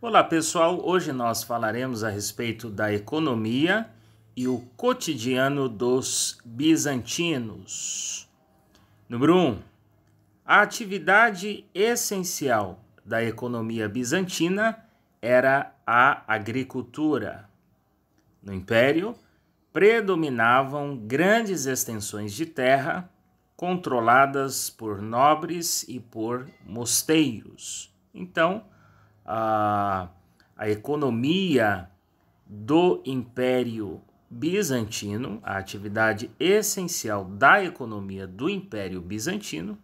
Olá pessoal, hoje nós falaremos a respeito da economia e o cotidiano dos bizantinos. Número 1. A atividade essencial da economia bizantina era a agricultura. No Império, predominavam grandes extensões de terra controladas por nobres e por mosteiros. Então, a economia do Império Bizantino, a atividade essencial da economia do Império Bizantino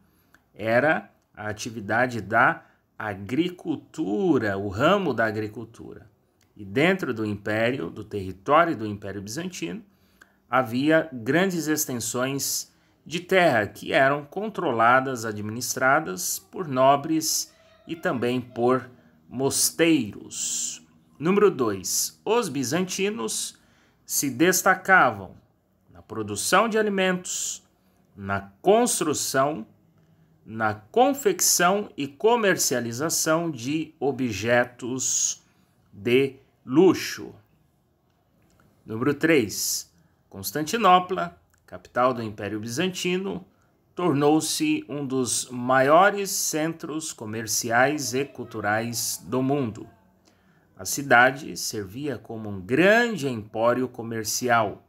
era a atividade da agricultura, o ramo da agricultura. E dentro do Império, do território do Império Bizantino, havia grandes extensões de terra que eram controladas, administradas por nobres e também por mosteiros. Número 2. Os bizantinos se destacavam na produção de alimentos, na construção, na confecção e comercialização de objetos de luxo. Número 3. Constantinopla, capital do Império Bizantino, tornou-se um dos maiores centros comerciais e culturais do mundo. A cidade servia como um grande empório comercial,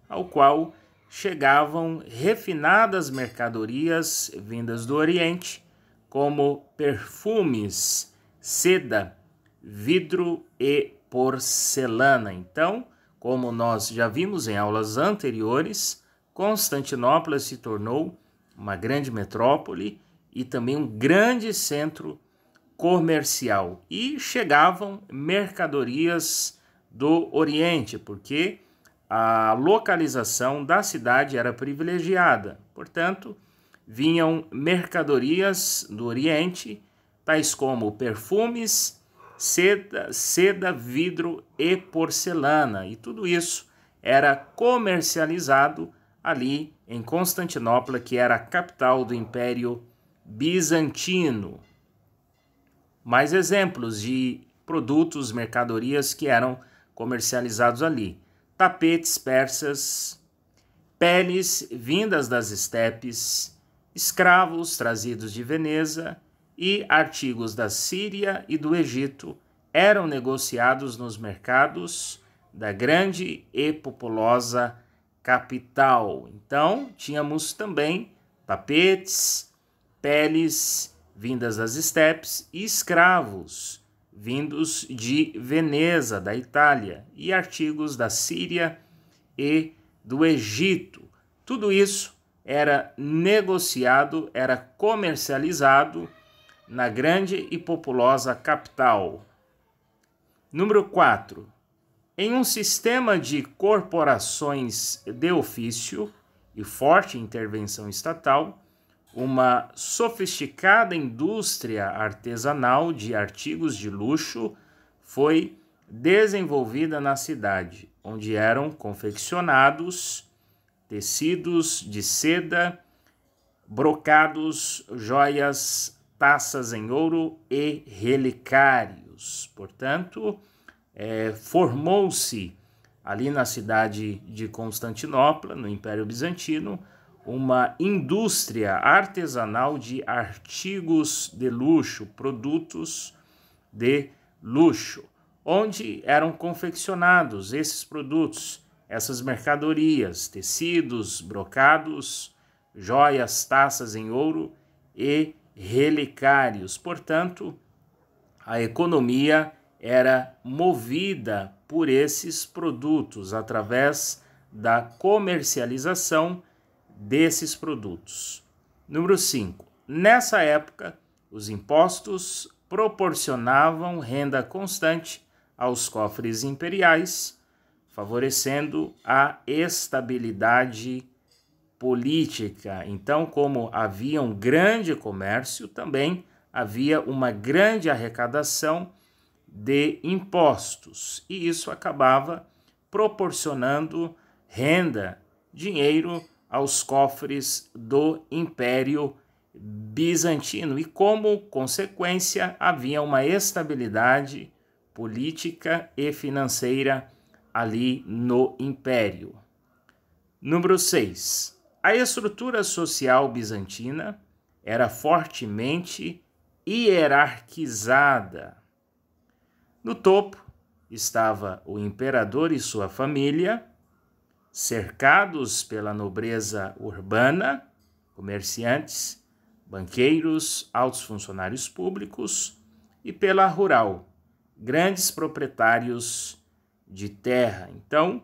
ao qual chegavam refinadas mercadorias vindas do Oriente, como perfumes, seda, vidro e porcelana. Então, como nós já vimos em aulas anteriores, Constantinopla se tornou uma grande metrópole e também um grande centro comercial. E chegavam mercadorias do Oriente, porque a localização da cidade era privilegiada. Portanto, vinham mercadorias do Oriente, tais como perfumes, seda, vidro e porcelana. E tudo isso era comercializado ali em Constantinopla, que era a capital do Império Bizantino. Mais exemplos de produtos, mercadorias que eram comercializados ali: tapetes persas, peles vindas das estepes, escravos trazidos de Veneza e artigos da Síria e do Egito eram negociados nos mercados da grande e populosa capital. Então, tínhamos também tapetes, peles vindas das estepes e escravos vindos de Veneza, da Itália, e artigos da Síria e do Egito. Tudo isso era negociado, era comercializado na grande e populosa capital. Número 4. Em um sistema de corporações de ofício e forte intervenção estatal, uma sofisticada indústria artesanal de artigos de luxo foi desenvolvida na cidade, onde eram confeccionados tecidos de seda, brocados, joias, taças em ouro e relicários. Portanto, formou-se ali na cidade de Constantinopla, no Império Bizantino, uma indústria artesanal de artigos de luxo, produtos de luxo, onde eram confeccionados esses produtos, essas mercadorias, tecidos, brocados, joias, taças em ouro e relicários. Portanto, a economia era movida por esses produtos através da comercialização desses produtos. Número 5. Nessa época, os impostos proporcionavam renda constante aos cofres imperiais, favorecendo a estabilidade política. Então, como havia um grande comércio, também havia uma grande arrecadação de impostos, e isso acabava proporcionando renda, dinheiro aos cofres do Império Bizantino, e como consequência havia uma estabilidade política e financeira ali no Império. Número 6. A estrutura social bizantina era fortemente hierarquizada. No topo estava o imperador e sua família, cercados pela nobreza urbana, comerciantes, banqueiros, altos funcionários públicos, e pela rural, grandes proprietários de terra. Então,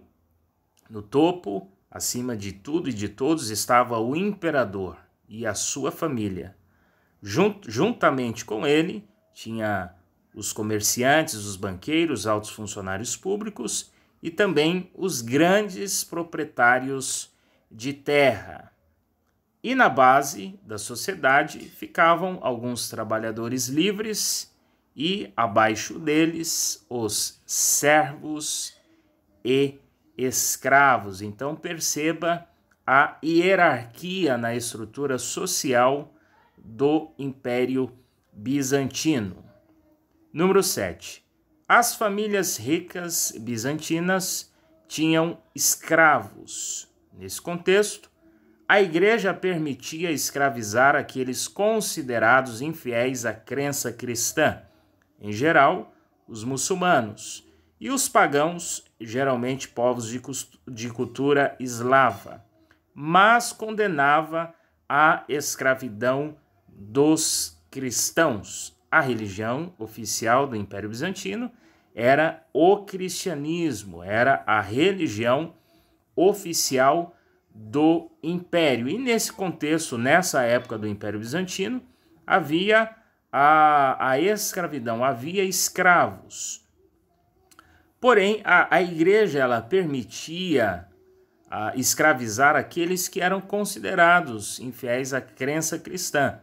no topo, acima de tudo e de todos, estava o imperador e a sua família. Juntamente com ele, tinha os comerciantes, os banqueiros, altos funcionários públicos e também os grandes proprietários de terra. E na base da sociedade ficavam alguns trabalhadores livres e, abaixo deles, os servos e escravos. Então, perceba a hierarquia na estrutura social do Império Bizantino. Número 7. As famílias ricas bizantinas tinham escravos. Nesse contexto, a Igreja permitia escravizar aqueles considerados infiéis à crença cristã, em geral, os muçulmanos, e os pagãos, geralmente povos de cultura eslava, mas condenava a escravidão dos cristãos. A religião oficial do Império Bizantino era o cristianismo, era a religião oficial do Império. E nesse contexto, nessa época do Império Bizantino, havia a escravidão, havia escravos. Porém, a Igreja ela permitia escravizar aqueles que eram considerados infiéis à crença cristã.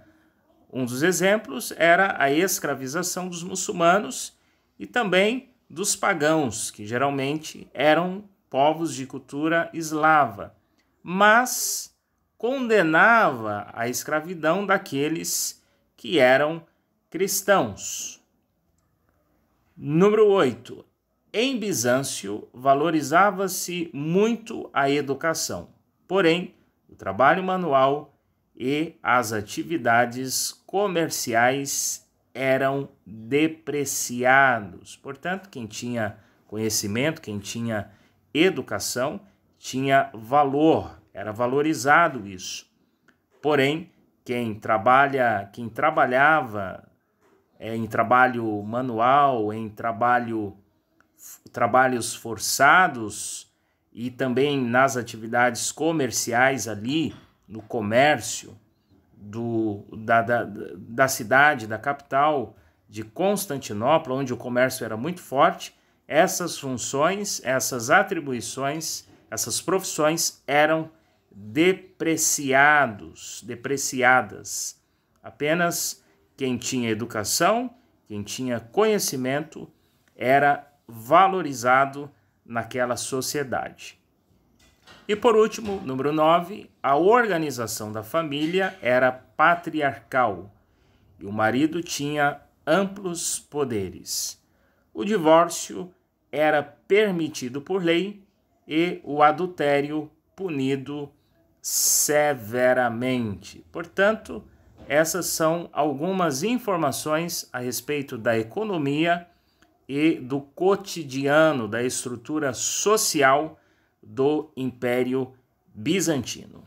Um dos exemplos era a escravização dos muçulmanos e também dos pagãos, que geralmente eram povos de cultura eslava, mas condenava a escravidão daqueles que eram cristãos. Número 8. Em Bizâncio, valorizava-se muito a educação, porém, o trabalho manual e as atividades comerciais eram depreciados. Portanto, quem tinha conhecimento, quem tinha educação, tinha valor, era valorizado isso. Porém, quem trabalhava em trabalho manual, em trabalhos forçados e também nas atividades comerciais ali, no comércio da cidade, da capital de Constantinopla, onde o comércio era muito forte, essas funções, essas atribuições, essas profissões eram depreciadas. Apenas quem tinha educação, quem tinha conhecimento, era valorizado naquela sociedade. E por último, número 9, a organização da família era patriarcal e o marido tinha amplos poderes. O divórcio era permitido por lei e o adultério punido severamente. Portanto, essas são algumas informações a respeito da economia e do cotidiano, da estrutura social do Império Bizantino.